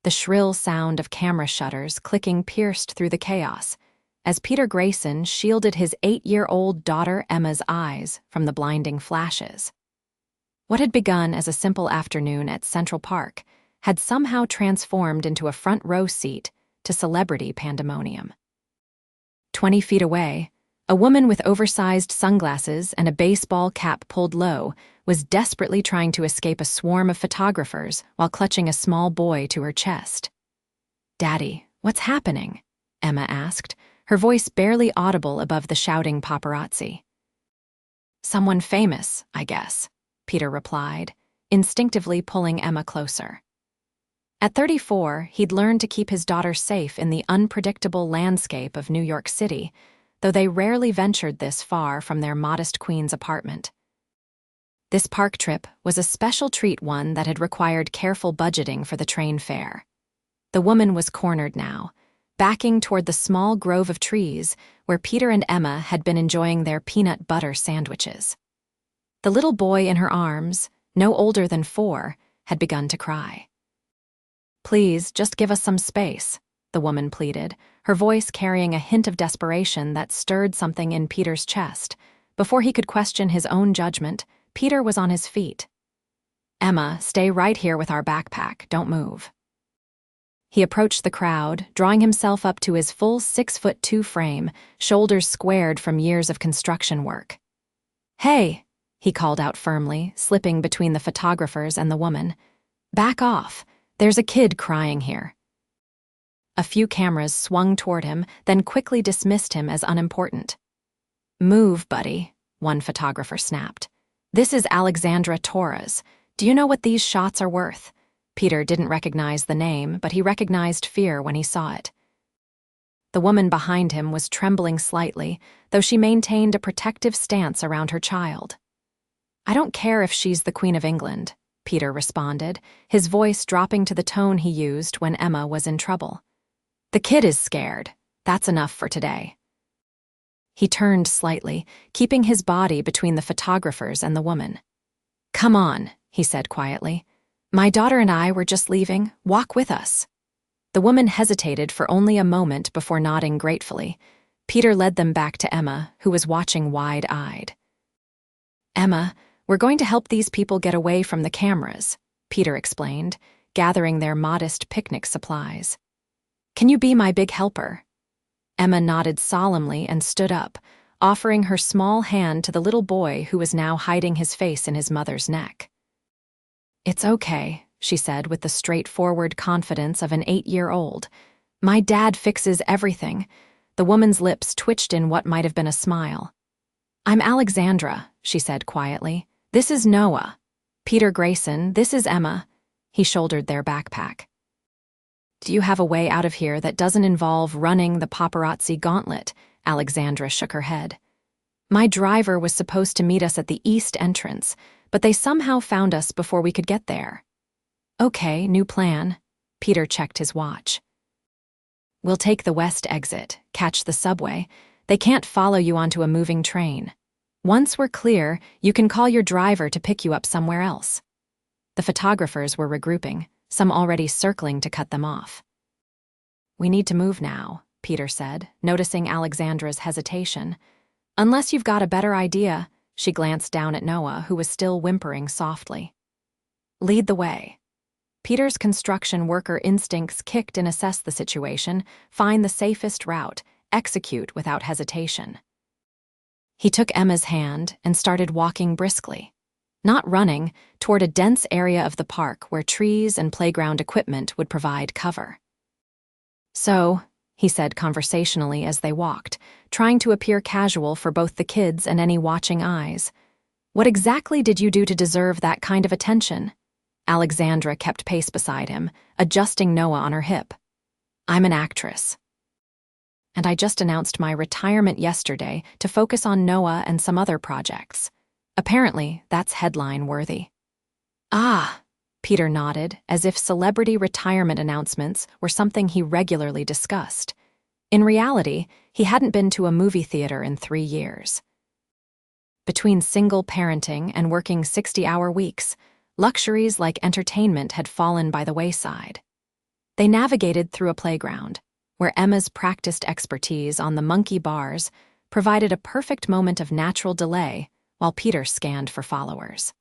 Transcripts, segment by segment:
The shrill sound of camera shutters clicking pierced through the chaos as Peter Grayson shielded his 8-year-old daughter Emma's eyes from the blinding flashes. What had begun as a simple afternoon at Central Park had somehow transformed into a front-row seat to celebrity pandemonium. 20 feet away, a woman with oversized sunglasses and a baseball cap pulled low was desperately trying to escape a swarm of photographers while clutching a small boy to her chest. "Daddy, what's happening?" Emma asked, her voice barely audible above the shouting paparazzi. "Someone famous, I guess," Peter replied, instinctively pulling Emma closer. At 34, he'd learned to keep his daughter safe in the unpredictable landscape of New York City, though they rarely ventured this far from their modest Queens apartment. This park trip was a special treat, one that had required careful budgeting for the train fare. The woman was cornered now, backing toward the small grove of trees where Peter and Emma had been enjoying their peanut butter sandwiches. The little boy in her arms, no older than 4, had begun to cry. "Please, just give us some space," the woman pleaded, her voice carrying a hint of desperation that stirred something in Peter's chest. Before he could question his own judgment, Peter was on his feet. "Emma, stay right here with our backpack, don't move." He approached the crowd, drawing himself up to his full 6'2" frame, shoulders squared from years of construction work. "Hey," he called out firmly, slipping between the photographers and the woman. "Back off. There's a kid crying here." A few cameras swung toward him, then quickly dismissed him as unimportant. "Move, buddy," one photographer snapped. "This is Alexandra Torres. Do you know what these shots are worth?" Peter didn't recognize the name, but he recognized fear when he saw it. The woman behind him was trembling slightly, though she maintained a protective stance around her child. "I don't care if she's the Queen of England," Peter responded, his voice dropping to the tone he used when Emma was in trouble. "The kid is scared. That's enough for today." He turned slightly, keeping his body between the photographers and the woman. "Come on," he said quietly. "My daughter and I were just leaving. Walk with us." The woman hesitated for only a moment before nodding gratefully. Peter led them back to Emma, who was watching wide-eyed. "Emma, we're going to help these people get away from the cameras," Peter explained, gathering their modest picnic supplies. "Can you be my big helper?" Emma nodded solemnly and stood up, offering her small hand to the little boy who was now hiding his face in his mother's neck. "It's okay," she said with the straightforward confidence of an 8-year-old. "My dad fixes everything." The woman's lips twitched in what might have been a smile. "I'm Alexandra," she said quietly. "This is Noah. Peter Grayson, this is Emma." He shouldered their backpack. "Do you have a way out of here that doesn't involve running the paparazzi gauntlet?" Alexandra shook her head. "My driver was supposed to meet us at the east entrance, but they somehow found us before we could get there." "Okay, new plan." Peter checked his watch. "We'll take the west exit, catch the subway. They can't follow you onto a moving train. Once we're clear, you can call your driver to pick you up somewhere else." The photographers were regrouping, some already circling to cut them off. "We need to move now," Peter said, noticing Alexandra's hesitation. "Unless you've got a better idea." She glanced down at Noah, who was still whimpering softly. "Lead the way." Peter's construction worker instincts kicked and assessed the situation, find the safest route, execute without hesitation. He took Emma's hand and started walking briskly, not running, toward a dense area of the park where trees and playground equipment would provide cover. "So," he said conversationally as they walked, trying to appear casual for both the kids and any watching eyes, "what exactly did you do to deserve that kind of attention?" Alexandra kept pace beside him, adjusting Noah on her hip. "I'm an actress. And I just announced my retirement yesterday to focus on Noah and some other projects. Apparently, that's headline-worthy." "Ah," Peter nodded, as if celebrity retirement announcements were something he regularly discussed. In reality, he hadn't been to a movie theater in 3 years. Between single parenting and working 60-hour weeks, luxuries like entertainment had fallen by the wayside. They navigated through a playground, where Emma's practiced expertise on the monkey bars provided a perfect moment of natural delay while Peter scanned for followers.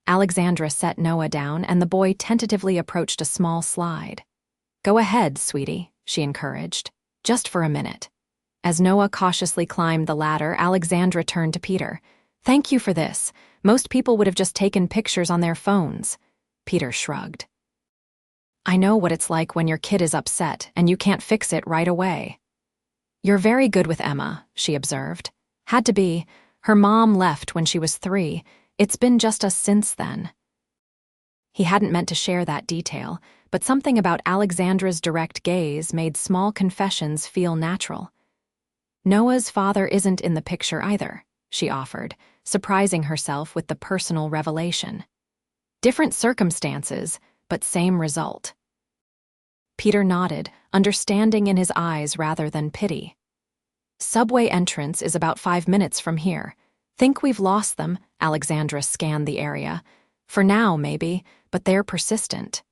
Alexandra set Noah down and the boy tentatively approached a small slide. "Go ahead, sweetie," she encouraged, "just for a minute." As Noah cautiously climbed the ladder, Alexandra turned to Peter. "Thank you for this. Most people would have just taken pictures on their phones." Peter shrugged. "I know what it's like when your kid is upset and you can't fix it right away." "You're very good with Emma," she observed. "Had to be. Her mom left when she was 3. It's been just us since then." He hadn't meant to share that detail, but something about Alexandra's direct gaze made small confessions feel natural. "Noah's father isn't in the picture either," she offered, surprising herself with the personal revelation. Different circumstances, but same result. Peter nodded, understanding in his eyes rather than pity. "Subway entrance is about 5 minutes from here. Think we've lost them?" Alexandra scanned the area. "For now, maybe, but they're persistent."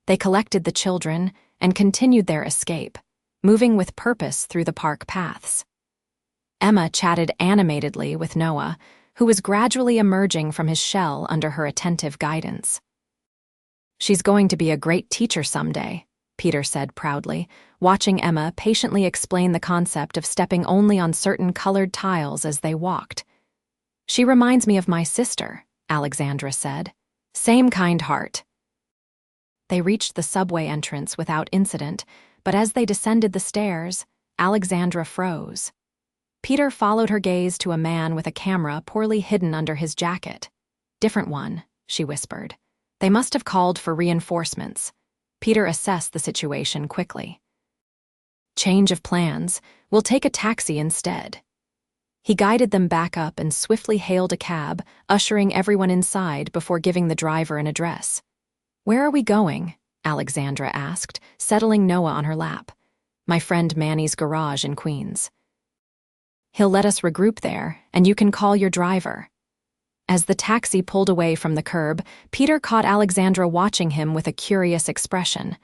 They collected the children and continued their escape, moving with purpose through the park paths. Emma chatted animatedly with Noah, who was gradually emerging from his shell under her attentive guidance. "She's going to be a great teacher someday," Peter said proudly, watching Emma patiently explain the concept of stepping only on certain colored tiles as they walked. "She reminds me of my sister," Alexandra said. "Same kind heart." They reached the subway entrance without incident, but as they descended the stairs, Alexandra froze. Peter followed her gaze to a man with a camera poorly hidden under his jacket. "Different one," she whispered. "They must have called for reinforcements." Peter assessed the situation quickly. "Change of plans. We'll take a taxi instead." He guided them back up and swiftly hailed a cab, ushering everyone inside before giving the driver an address. "Where are we going?" Alexandra asked, settling Noah on her lap. "My friend Manny's garage in Queens. He'll let us regroup there, and you can call your driver." As the taxi pulled away from the curb, Peter caught Alexandra watching him with a curious expression.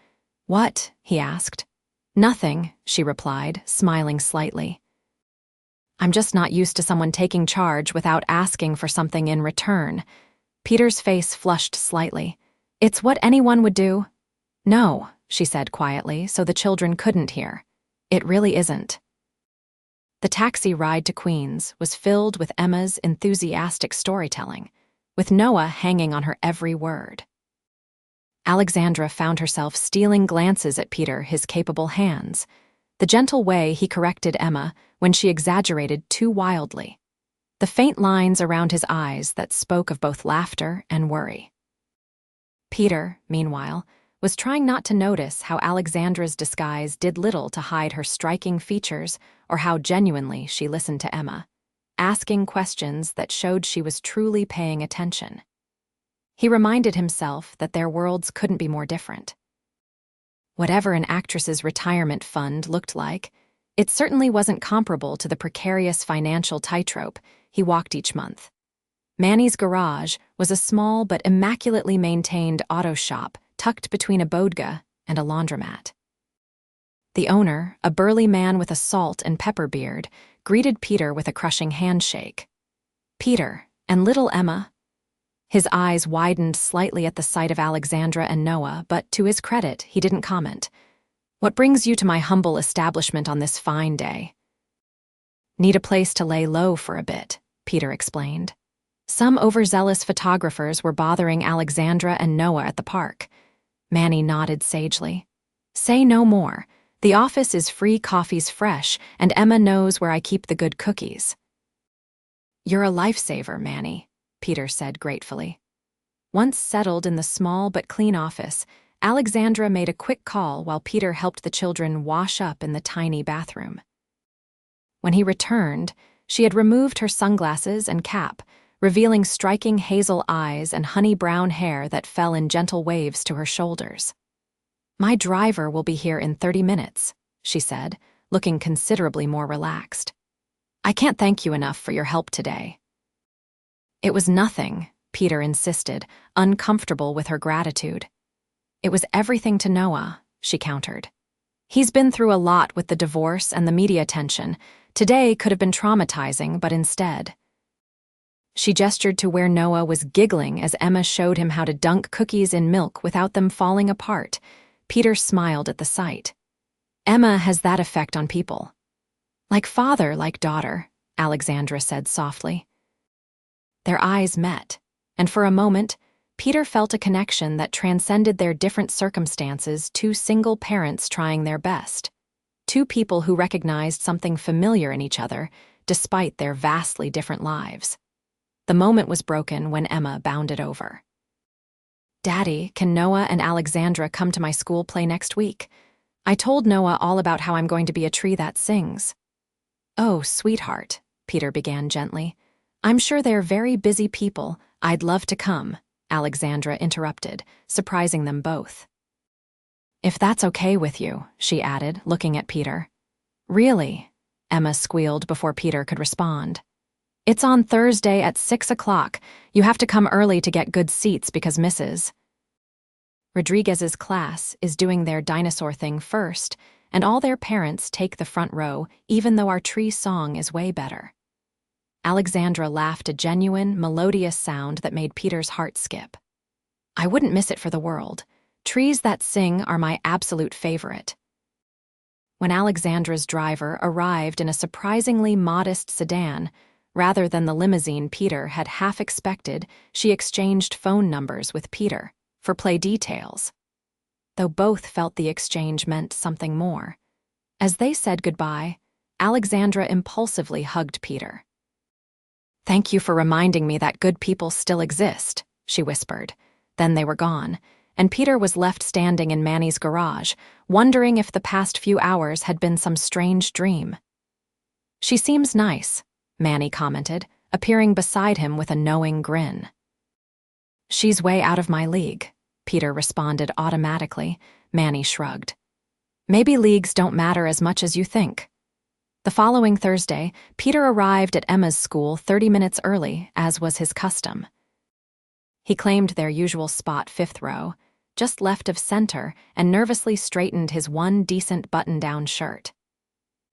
"What?" he asked. "Nothing," she replied, smiling slightly. "I'm just not used to someone taking charge without asking for something in return." Peter's face flushed slightly. "It's what anyone would do." "No," she said quietly, so the children couldn't hear. "It really isn't." The taxi ride to Queens was filled with Emma's enthusiastic storytelling, with Noah hanging on her every word. Alexandra found herself stealing glances at Peter, his capable hands, the gentle way he corrected Emma when she exaggerated too wildly, the faint lines around his eyes that spoke of both laughter and worry. Peter, meanwhile, was trying not to notice how Alexandra's disguise did little to hide her striking features or how genuinely she listened to Emma, asking questions that showed she was truly paying attention. He reminded himself that their worlds couldn't be more different. Whatever an actress's retirement fund looked like, it certainly wasn't comparable to the precarious financial tightrope he walked each month. Manny's garage was a small but immaculately maintained auto shop tucked between a bodega and a laundromat. The owner, a burly man with a salt and pepper beard, greeted Peter with a crushing handshake. "Peter, and little Emma?" His eyes widened slightly at the sight of Alexandra and Noah, but to his credit, he didn't comment. "What brings you to my humble establishment on this fine day?" "Need a place to lay low for a bit," Peter explained. Some overzealous photographers were bothering Alexandra and Noah at the park. Manny nodded sagely. "Say no more. The office is free, coffee's fresh, and Emma knows where I keep the good cookies." "You're a lifesaver, Manny," Peter said gratefully. Once settled in the small but clean office, Alexandra made a quick call while Peter helped the children wash up in the tiny bathroom. When he returned, she had removed her sunglasses and cap, revealing striking hazel eyes and honey-brown hair that fell in gentle waves to her shoulders. "My driver will be here in 30 minutes, she said, looking considerably more relaxed. "I can't thank you enough for your help today." "It was nothing," Peter insisted, uncomfortable with her gratitude. It was everything to Noah, she countered. He's been through a lot with the divorce and the media attention. Today could have been traumatizing, but instead. She gestured to where Noah was giggling as Emma showed him how to dunk cookies in milk without them falling apart. Peter smiled at the sight. Emma has that effect on people. Like father, like daughter, Alexandra said softly. Their eyes met, and for a moment, Peter felt a connection that transcended their different circumstances, two single parents trying their best. Two people who recognized something familiar in each other, despite their vastly different lives. The moment was broken when Emma bounded over. Daddy, can Noah and Alexandra come to my school play next week? I told Noah all about how I'm going to be a tree that sings. Oh, sweetheart, Peter began gently. I'm sure they're very busy people. I'd love to come, Alexandra interrupted, surprising them both. If that's okay with you, she added, looking at Peter. Really? Emma squealed before Peter could respond. It's on Thursday at 6 o'clock. You have to come early to get good seats because Mrs. Rodriguez's class is doing their dinosaur thing first, and all their parents take the front row, even though our tree song is way better. Alexandra laughed a genuine, melodious sound that made Peter's heart skip. I wouldn't miss it for the world. Trees that sing are my absolute favorite. When Alexandra's driver arrived in a surprisingly modest sedan, rather than the limousine Peter had half expected, she exchanged phone numbers with Peter for play details. Though both felt the exchange meant something more. As they said goodbye, Alexandra impulsively hugged Peter. Thank you for reminding me that good people still exist, she whispered. Then they were gone, and Peter was left standing in Manny's garage, wondering if the past few hours had been some strange dream. She seems nice, Manny commented, appearing beside him with a knowing grin. She's way out of my league, Peter responded automatically. Manny shrugged. Maybe leagues don't matter as much as you think. The following Thursday, Peter arrived at Emma's school 30 minutes early, as was his custom. He claimed their usual spot, 5th row, just left of center, and nervously straightened his one decent button-down shirt.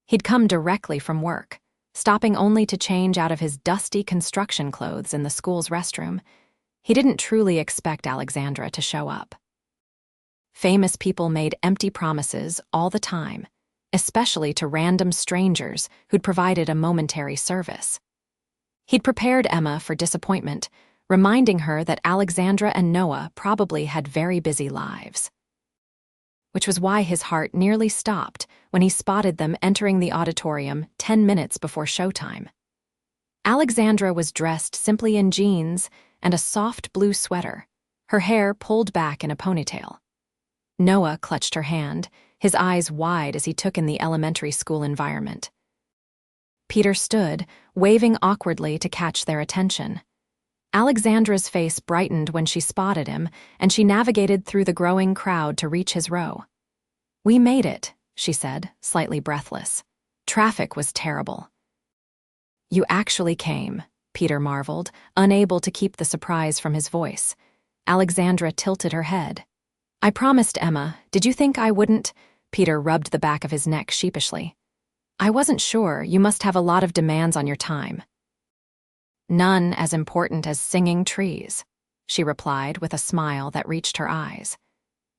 He'd come directly from work, stopping only to change out of his dusty construction clothes in the school's restroom. He didn't truly expect Alexandra to show up. Famous people made empty promises all the time, especially to random strangers who'd provided a momentary service. He'd prepared Emma for disappointment, reminding her that Alexandra and Noah probably had very busy lives. Which was why his heart nearly stopped when he spotted them entering the auditorium 10 minutes before showtime. Alexandra was dressed simply in jeans and a soft blue sweater, her hair pulled back in a ponytail. Noah clutched her hand, his eyes wide as he took in the elementary school environment. Peter stood, waving awkwardly to catch their attention. Alexandra's face brightened when she spotted him, and she navigated through the growing crowd to reach his row. We made it, she said, slightly breathless. Traffic was terrible. You actually came, Peter marveled, unable to keep the surprise from his voice. Alexandra tilted her head. I promised Emma. Did you think I wouldn't? Peter rubbed the back of his neck sheepishly. I wasn't sure. You must have a lot of demands on your time. None as important as singing trees, she replied with a smile that reached her eyes.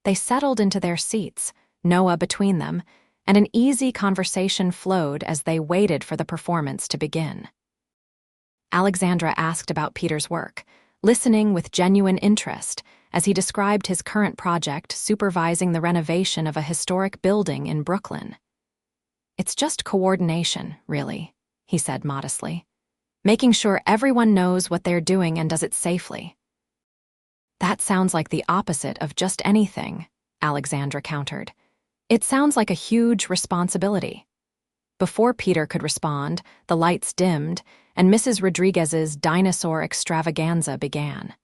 They settled into their seats, Noah between them, and an easy conversation flowed as they waited for the performance to begin. Alexandra asked about Peter's work, listening with genuine interest as he described his current project supervising the renovation of a historic building in Brooklyn. It's just coordination, really, he said modestly. Making sure everyone knows what they're doing and does it safely. That sounds like the opposite of just anything, Alexandra countered. It sounds like a huge responsibility. Before Peter could respond, the lights dimmed, and Mrs. Rodriguez's dinosaur extravaganza began.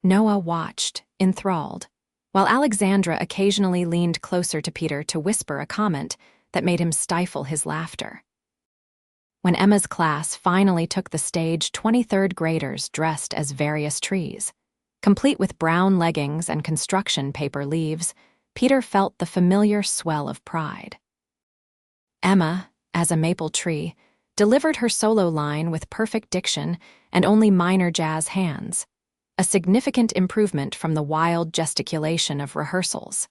Noah watched, enthralled, while Alexandra occasionally leaned closer to Peter to whisper a comment that made him stifle his laughter. When Emma's class finally took the stage, 23rd graders dressed as various trees. Complete with brown leggings and construction paper leaves, Peter felt the familiar swell of pride. Emma, as a maple tree, delivered her solo line with perfect diction and only minor jazz hands, a significant improvement from the wild gesticulation of rehearsals.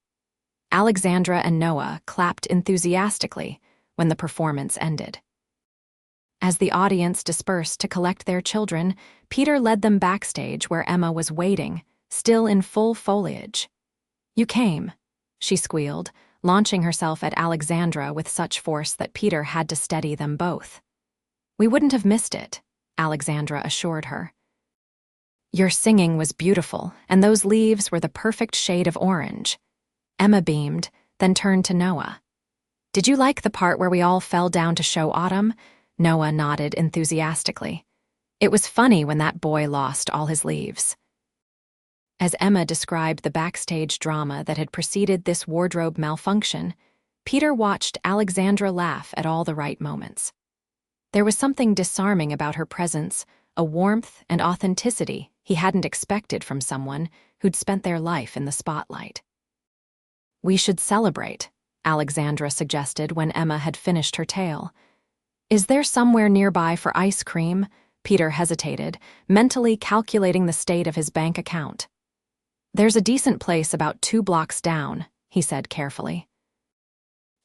Alexandra and Noah clapped enthusiastically when the performance ended. As the audience dispersed to collect their children, Peter led them backstage where Emma was waiting, still in full foliage. "You came," she squealed, launching herself at Alexandra with such force that Peter had to steady them both. "We wouldn't have missed it," Alexandra assured her. "Your singing was beautiful, and those leaves were the perfect shade of orange." Emma beamed, then turned to Noah. "Did you like the part where we all fell down to show autumn?" Noah nodded enthusiastically. "It was funny when that boy lost all his leaves." As Emma described the backstage drama that had preceded this wardrobe malfunction, Peter watched Alexandra laugh at all the right moments. There was something disarming about her presence, a warmth and authenticity he hadn't expected from someone who'd spent their life in the spotlight. "We should celebrate," Alexandra suggested when Emma had finished her tale. "Is there somewhere nearby for ice cream?" Peter hesitated, mentally calculating the state of his bank account. "There's a decent place about 2 blocks down," he said carefully.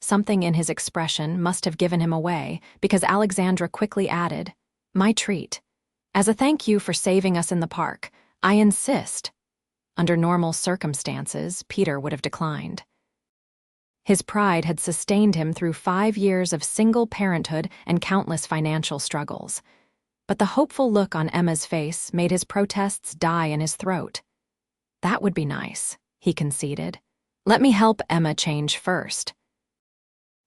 Something in his expression must have given him away, because Alexandra quickly added, "My treat. As a thank you for saving us in the park, I insist." Under normal circumstances, Peter would have declined. His pride had sustained him through 5 years of single parenthood and countless financial struggles. But the hopeful look on Emma's face made his protests die in his throat. "That would be nice," he conceded. "Let me help Emma change first."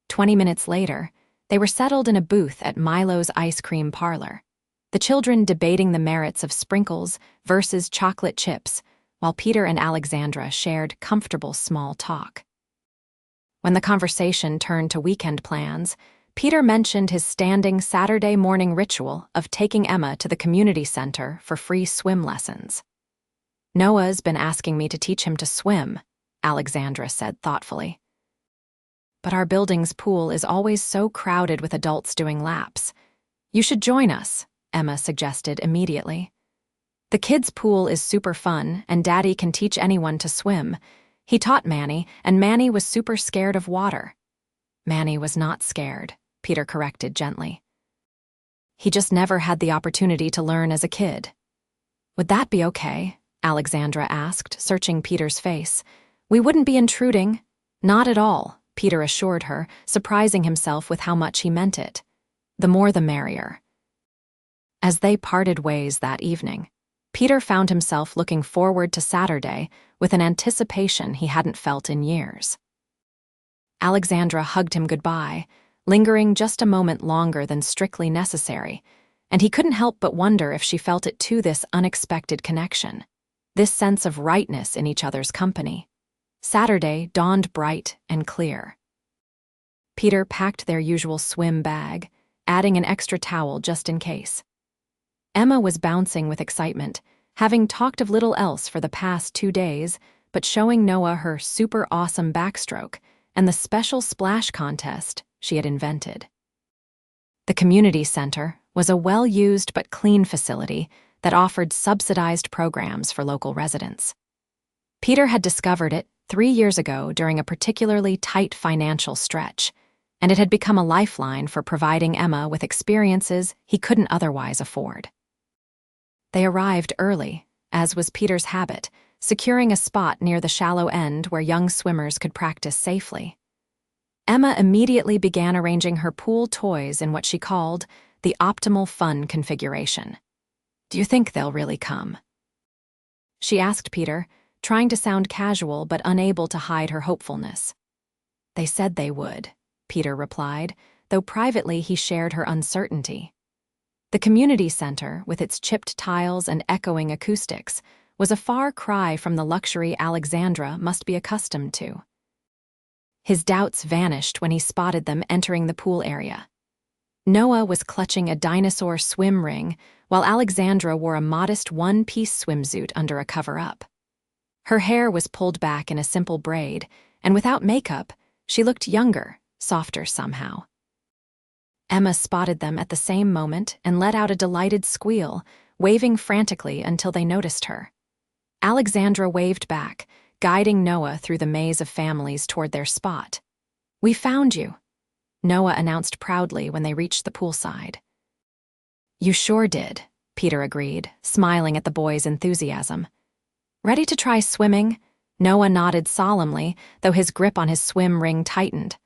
20 minutes later, they were settled in a booth at Milo's ice cream parlor, the children debating the merits of sprinkles versus chocolate chips, while Peter and Alexandra shared comfortable small talk. When the conversation turned to weekend plans, Peter mentioned his standing Saturday morning ritual of taking Emma to the community center for free swim lessons. "Noah's been asking me to teach him to swim," Alexandra said thoughtfully. "But our building's pool is always so crowded with adults doing laps. You should join us," Emma suggested immediately. "The kids' pool is super fun, and Daddy can teach anyone to swim. He taught Manny, and Manny was super scared of water." "Manny was not scared," Peter corrected gently. "He just never had the opportunity to learn as a kid." "Would that be okay?" Alexandra asked, searching Peter's face. "We wouldn't be intruding." "Not at all," Peter assured her, surprising himself with how much he meant it. "The more the merrier." As they parted ways that evening, Peter found himself looking forward to Saturday with an anticipation he hadn't felt in years. Alexandra hugged him goodbye, lingering just a moment longer than strictly necessary, and he couldn't help but wonder if she felt it too, this unexpected connection, this sense of rightness in each other's company. Saturday dawned bright and clear. Peter packed their usual swim bag, adding an extra towel just in case. Emma was bouncing with excitement, having talked of little else for the past 2 days, but showing Noah her super awesome backstroke and the special splash contest she had invented. The community center was a well-used but clean facility that offered subsidized programs for local residents. Peter had discovered it 3 years ago during a particularly tight financial stretch, and it had become a lifeline for providing Emma with experiences he couldn't otherwise afford. They arrived early, as was Peter's habit, securing a spot near the shallow end where young swimmers could practice safely. Emma immediately began arranging her pool toys in what she called the optimal fun configuration. "Do you think they'll really come?" she asked Peter, trying to sound casual but unable to hide her hopefulness. "They said they would," Peter replied, though privately he shared her uncertainty. The community center, with its chipped tiles and echoing acoustics, was a far cry from the luxury Alexandra must be accustomed to. His doubts vanished when he spotted them entering the pool area. Noah was clutching a dinosaur swim ring, while Alexandra wore a modest one-piece swimsuit under a cover-up. Her hair was pulled back in a simple braid, and without makeup, she looked younger, softer somehow. Emma spotted them at the same moment and let out a delighted squeal, waving frantically until they noticed her. Alexandra waved back, guiding Noah through the maze of families toward their spot. "We found you," Noah announced proudly when they reached the poolside. "You sure did," Peter agreed, smiling at the boys' enthusiasm. "Ready to try swimming?" Noah nodded solemnly, though his grip on his swim ring tightened.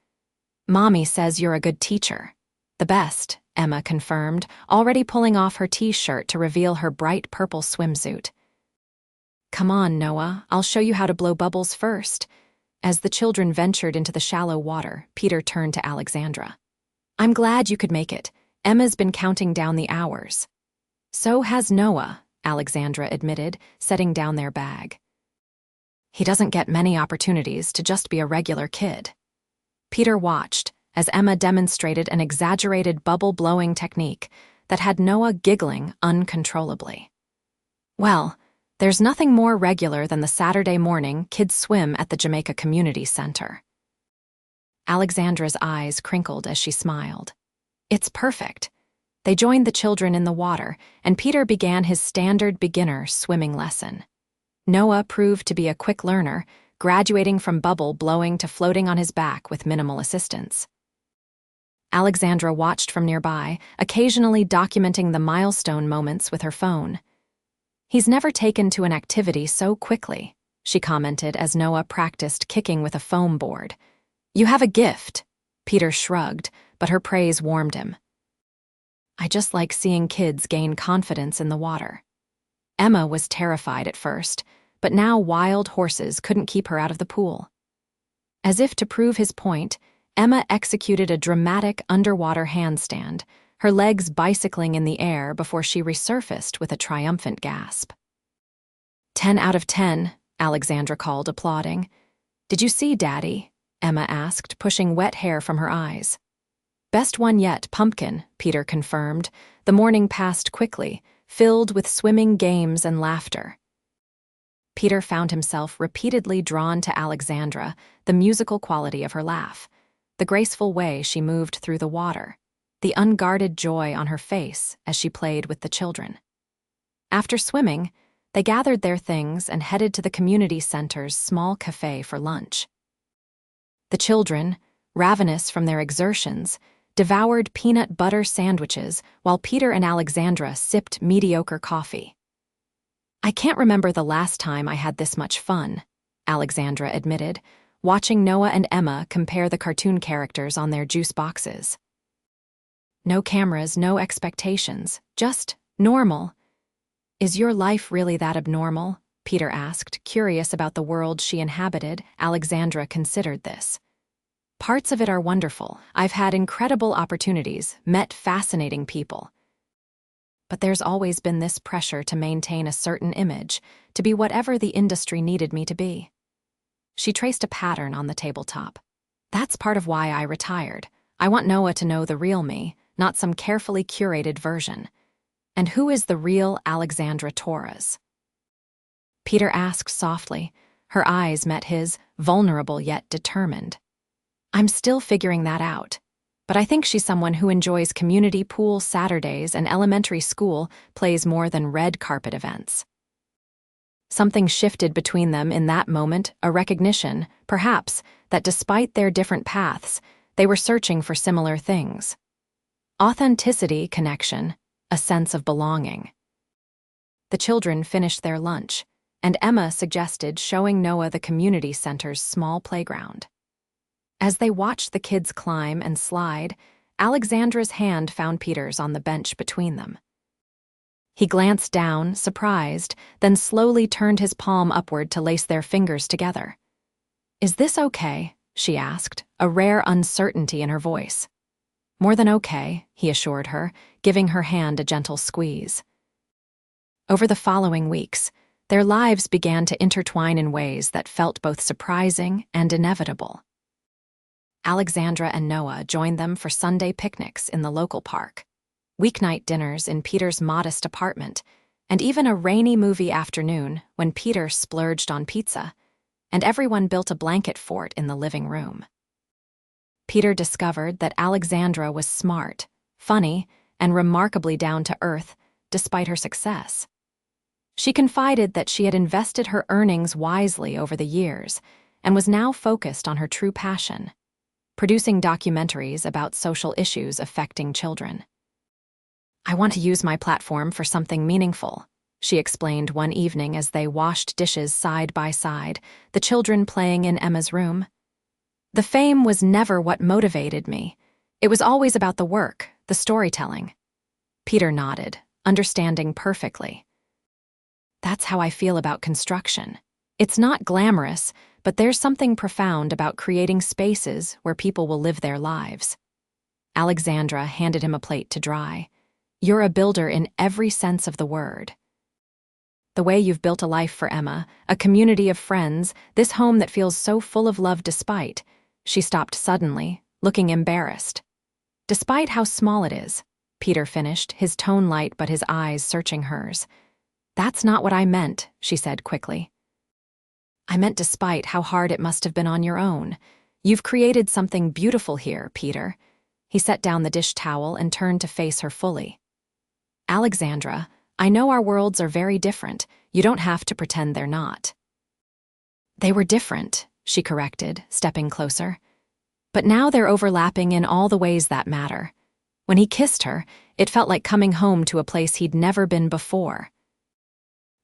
"Mommy says you're a good teacher." "The best," Emma confirmed, already pulling off her t-shirt to reveal her bright purple swimsuit. "Come on, Noah, I'll show you how to blow bubbles first." As the children ventured into the shallow water, Peter turned to Alexandra. "I'm glad you could make it. Emma's been counting down the hours." "So has Noah," Alexandra admitted, setting down their bag. "He doesn't get many opportunities to just be a regular kid." Peter watched as Emma demonstrated an exaggerated bubble-blowing technique that had Noah giggling uncontrollably. "Well, there's nothing more regular than the Saturday morning kids swim at the Jamaica Community Center." Alexandra's eyes crinkled as she smiled. "It's perfect." They joined the children in the water, and Peter began his standard beginner swimming lesson. Noah proved to be a quick learner, graduating from bubble blowing to floating on his back with minimal assistance. Alexandra watched from nearby, occasionally documenting the milestone moments with her phone. "He's never taken to an activity so quickly," she commented as Noah practiced kicking with a foam board. "You have a gift." Peter shrugged, but her praise warmed him. "I just like seeing kids gain confidence in the water." Emma was terrified at first, but now wild horses couldn't keep her out of the pool. As if to prove his point, Emma executed a dramatic underwater handstand, her legs bicycling in the air before she resurfaced with a triumphant gasp. 10 out of 10, Alexandra called, applauding. "Did you see, Daddy?" Emma asked, pushing wet hair from her eyes. "Best one yet, Pumpkin," Peter confirmed. The morning passed quickly, filled with swimming games and laughter. Peter found himself repeatedly drawn to Alexandra, the musical quality of her laugh, the graceful way she moved through the water, the unguarded joy on her face as she played with the children. After swimming, they gathered their things and headed to the community center's small cafe for lunch. The children, ravenous from their exertions, devoured peanut butter sandwiches while Peter and Alexandra sipped mediocre coffee. "I can't remember the last time I had this much fun," Alexandra admitted, watching Noah and Emma compare the cartoon characters on their juice boxes. "No cameras, no expectations, just normal." "Is your life really that abnormal?" Peter asked, curious about the world she inhabited. Alexandra considered this. "Parts of it are wonderful. I've had incredible opportunities, met fascinating people. But there's always been this pressure to maintain a certain image, to be whatever the industry needed me to be." She traced a pattern on the tabletop. "That's part of why I retired. I want Noah to know the real me, not some carefully curated version." "And who is the real Alexandra Torres?" Peter asked softly. Her eyes met his, vulnerable yet determined. "I'm still figuring that out. But I think she's someone who enjoys community pool Saturdays and elementary school plays more than red carpet events." Something shifted between them in that moment, a recognition, perhaps, that despite their different paths, they were searching for similar things. Authenticity, connection, a sense of belonging. The children finished their lunch, and Emma suggested showing Noah the community center's small playground. As they watched the kids climb and slide, Alexandra's hand found Peter's on the bench between them. He glanced down, surprised, then slowly turned his palm upward to lace their fingers together. "Is this okay?" she asked, a rare uncertainty in her voice. "More than okay," he assured her, giving her hand a gentle squeeze. Over the following weeks, their lives began to intertwine in ways that felt both surprising and inevitable. Alexandra and Noah joined them for Sunday picnics in the local park. weeknight dinners in Peter's modest apartment, and even a rainy movie afternoon when Peter splurged on pizza, and everyone built a blanket fort in the living room. Peter discovered that Alexandra was smart, funny, and remarkably down-to-earth, despite her success. She confided that she had invested her earnings wisely over the years and was now focused on her true passion, producing documentaries about social issues affecting children. "I want to use my platform for something meaningful," she explained one evening as they washed dishes side by side, the children playing in Emma's room. "The fame was never what motivated me. It was always about the work, the storytelling." Peter nodded, understanding perfectly. "That's how I feel about construction. It's not glamorous, but there's something profound about creating spaces where people will live their lives." Alexandra handed him a plate to dry. "You're a builder in every sense of the word. The way you've built a life for Emma, a community of friends, this home that feels so full of love despite—" She stopped suddenly, looking embarrassed. "Despite how small it is," Peter finished, his tone light but his eyes searching hers. "That's not what I meant," she said quickly. "I meant despite how hard it must have been on your own. You've created something beautiful here, Peter." He set down the dish towel and turned to face her fully. "Alexandra, I know our worlds are very different. You don't have to pretend they're not." "They were different," she corrected, stepping closer. "But now they're overlapping in all the ways that matter. When he kissed her, it felt like coming home to a place he'd never been before."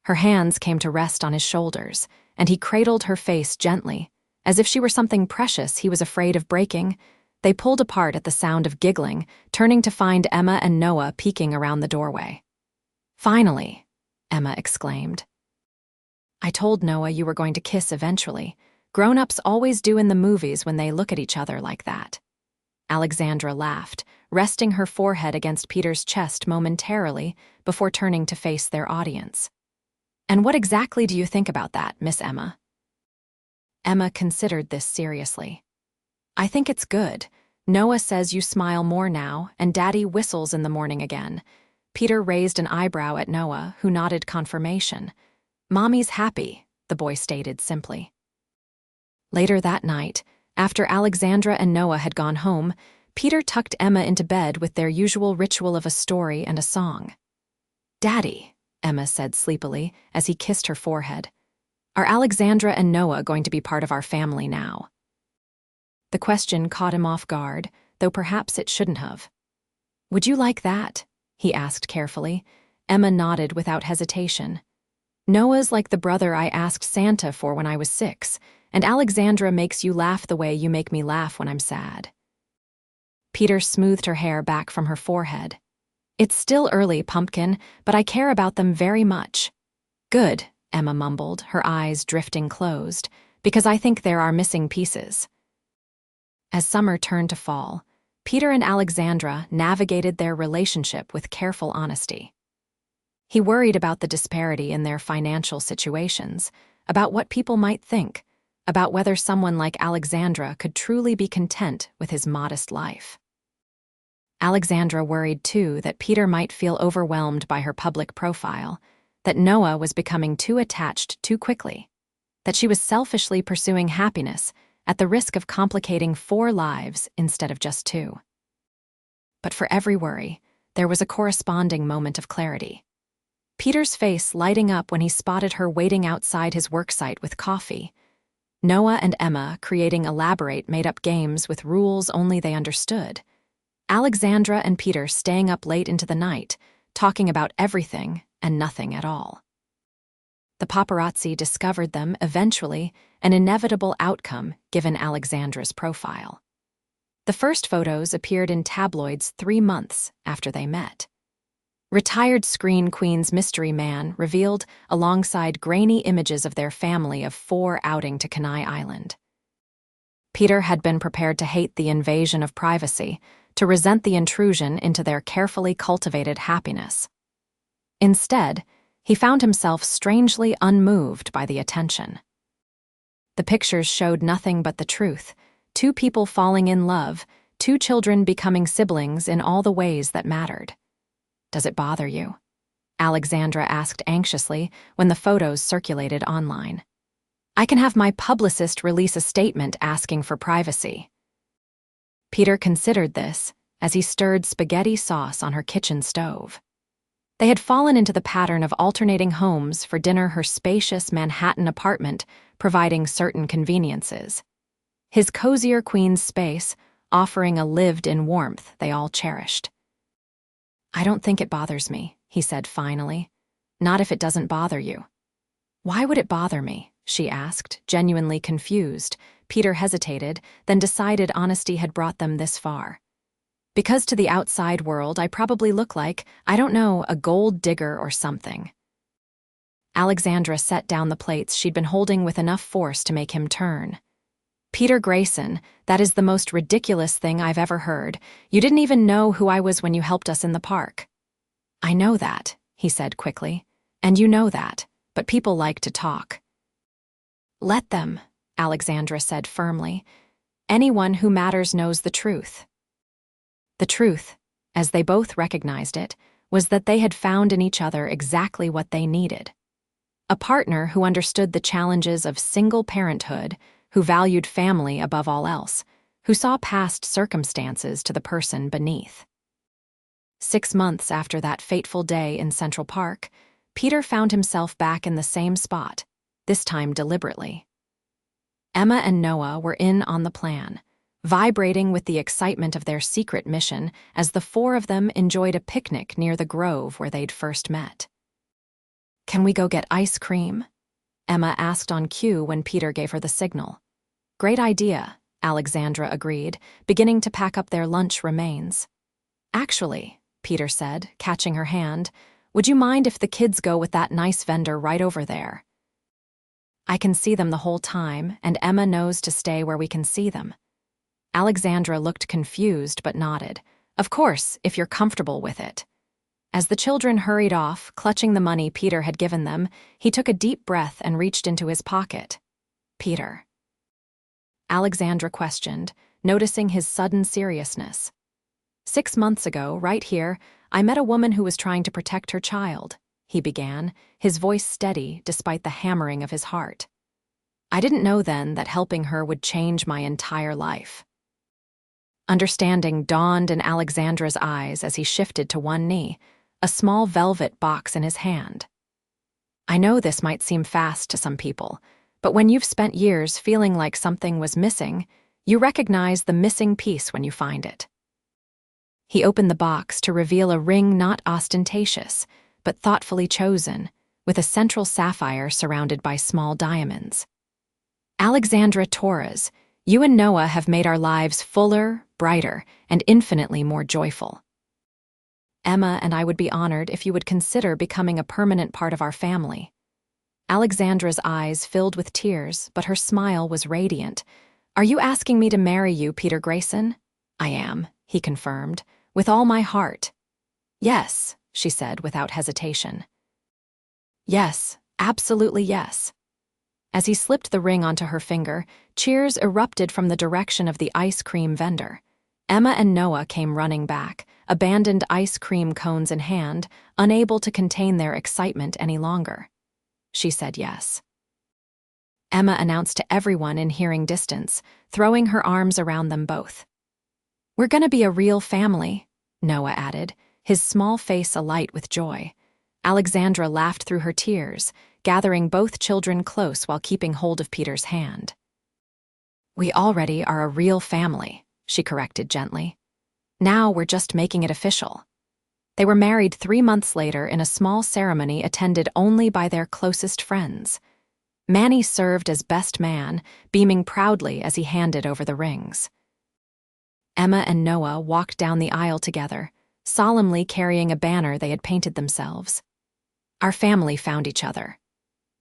Her hands came to rest on his shoulders, and he cradled her face gently, as if she were something precious he was afraid of breaking. They pulled apart at the sound of giggling, turning to find Emma and Noah peeking around the doorway. "Finally," Emma exclaimed. "I told Noah you were going to kiss eventually. Grown-ups always do in the movies when they look at each other like that." Alexandra laughed, resting her forehead against Peter's chest momentarily before turning to face their audience. "And what exactly do you think about that, Miss Emma?" Emma considered this seriously. "I think it's good. Noah says you smile more now, and Daddy whistles in the morning again." Peter raised an eyebrow at Noah, who nodded confirmation. "Mommy's happy," the boy stated simply. Later that night, after Alexandra and Noah had gone home, Peter tucked Emma into bed with their usual ritual of a story and a song. "Daddy," Emma said sleepily as he kissed her forehead, "are Alexandra and Noah going to be part of our family now?" The question caught him off guard, though perhaps it shouldn't have. "Would you like that?" he asked carefully. Emma nodded without hesitation. "Noah's like the brother I asked Santa for when I was 6, and Alexandra makes you laugh the way you make me laugh when I'm sad." Peter smoothed her hair back from her forehead. "It's still early, Pumpkin, but I care about them very much." "Good," Emma mumbled, her eyes drifting closed, "because I think there are missing pieces." As summer turned to fall, Peter and Alexandra navigated their relationship with careful honesty. He worried about the disparity in their financial situations, about what people might think, about whether someone like Alexandra could truly be content with his modest life. Alexandra worried, too, that Peter might feel overwhelmed by her public profile, that Noah was becoming too attached too quickly, that she was selfishly pursuing happiness at the risk of complicating 4 lives instead of just 2. But for every worry, there was a corresponding moment of clarity. Peter's face lighting up when he spotted her waiting outside his worksite with coffee. Noah and Emma creating elaborate made-up games with rules only they understood. Alexandra and Peter staying up late into the night, talking about everything and nothing at all. The paparazzi discovered them eventually, an inevitable outcome given Alexandra's profile. The first photos appeared in tabloids 3 months after they met. Retired screen queen's mystery man revealed alongside grainy images of their family of 4 outing to Kenai Island. Peter had been prepared to hate the invasion of privacy, to resent the intrusion into their carefully cultivated happiness. Instead, he found himself strangely unmoved by the attention. The pictures showed nothing but the truth: 2 people falling in love, 2 children becoming siblings in all the ways that mattered. Does it bother you?" Alexandra asked anxiously when the photos circulated online. "I can have my publicist release a statement asking for privacy." Peter considered this as he stirred spaghetti sauce on her kitchen stove. They had fallen into the pattern of alternating homes for dinner, her spacious Manhattan apartment providing certain conveniences. His cozier queen's space offering a lived-in warmth they all cherished. "I don't think it bothers me," he said finally. "Not if it doesn't bother you." "Why would it bother me?" she asked, genuinely confused. Peter hesitated, then decided honesty had brought them this far. "Because to the outside world I probably look like, I don't know, a gold digger or something." Alexandra set down the plates she'd been holding with enough force to make him turn. "Peter Grayson, that is the most ridiculous thing I've ever heard. You didn't even know who I was when you helped us in the park." "I know that," he said quickly. "And you know that, but people like to talk." "Let them," Alexandra said firmly. "Anyone who matters knows the truth." The truth, as they both recognized it, was that they had found in each other exactly what they needed. A partner who understood the challenges of single parenthood, who valued family above all else, who saw past circumstances to the person beneath. 6 months after that fateful day in Central Park, Peter found himself back in the same spot, this time deliberately. Emma and Noah were in on the plan, vibrating with the excitement of their secret mission as the four of them enjoyed a picnic near the grove where they'd first met. "Can we go get ice cream?" Emma asked on cue when Peter gave her the signal. "Great idea," Alexandra agreed, beginning to pack up their lunch remains. "Actually," Peter said, catching her hand, "would you mind if the kids go with that nice vendor right over there? I can see them the whole time, and Emma knows to stay where we can see them." Alexandra looked confused but nodded. "Of course, if you're comfortable with it." As the children hurried off, clutching the money Peter had given them, he took a deep breath and reached into his pocket. "Peter?" Alexandra questioned, noticing his sudden seriousness. 6 months ago, right here, I met a woman who was trying to protect her child," he began, his voice steady despite the hammering of his heart. "I didn't know then that helping her would change my entire life." Understanding dawned in Alexandra's eyes as he shifted to one knee, a small velvet box in his hand. "I know this might seem fast to some people, but when you've spent years feeling like something was missing, you recognize the missing piece when you find it." He opened the box to reveal a ring not ostentatious, but thoughtfully chosen, with a central sapphire surrounded by small diamonds. "Alexandra Torres, you and Noah have made our lives fuller, brighter, and infinitely more joyful. Emma and I would be honored if you would consider becoming a permanent part of our family." Alexandra's eyes filled with tears, but her smile was radiant. "Are you asking me to marry you, Peter Grayson?" "I am," he confirmed, "with all my heart." "Yes," she said without hesitation. "Yes, absolutely yes." As he slipped the ring onto her finger, cheers erupted from the direction of the ice cream vendor. Emma and Noah came running back, abandoned ice cream cones in hand, unable to contain their excitement any longer. She said yes. Emma announced to everyone in hearing distance, throwing her arms around them both. "We're gonna be a real family," Noah added, his small face alight with joy. Alexandra laughed through her tears, gathering both children close while keeping hold of Peter's hand. "We already are a real family," she corrected gently. "Now we're just making it official." They were married 3 months later in a small ceremony attended only by their closest friends. Manny served as best man, beaming proudly as he handed over the rings. Emma and Noah walked down the aisle together, solemnly carrying a banner they had painted themselves. Our family found each other.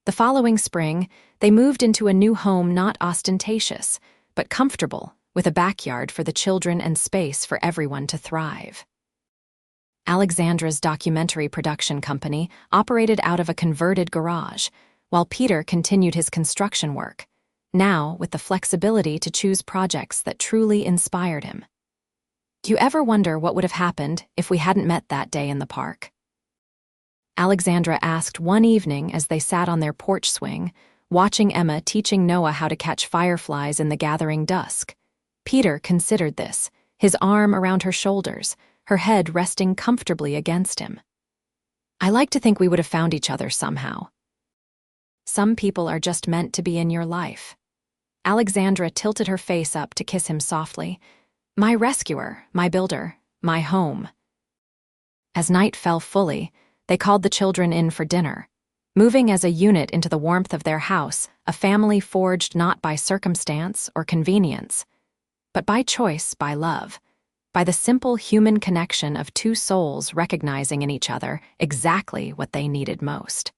The following spring, they moved into a new home not ostentatious, but comfortable, with a backyard for the children and space for everyone to thrive. Alexandra's documentary production company operated out of a converted garage, while Peter continued his construction work, now with the flexibility to choose projects that truly inspired him. Do you ever wonder what would have happened if we hadn't met that day in the park? Alexandra asked one evening as they sat on their porch swing, watching Emma teaching Noah how to catch fireflies in the gathering dusk. Peter considered this, his arm around her shoulders, her head resting comfortably against him. I like to think we would have found each other somehow. Some people are just meant to be in your life. Alexandra tilted her face up to kiss him softly. My rescuer, my builder, my home. As night fell fully, they called the children in for dinner. Moving as a unit into the warmth of their house, a family forged not by circumstance or convenience, but by choice, by love, by the simple human connection of two souls recognizing in each other exactly what they needed most.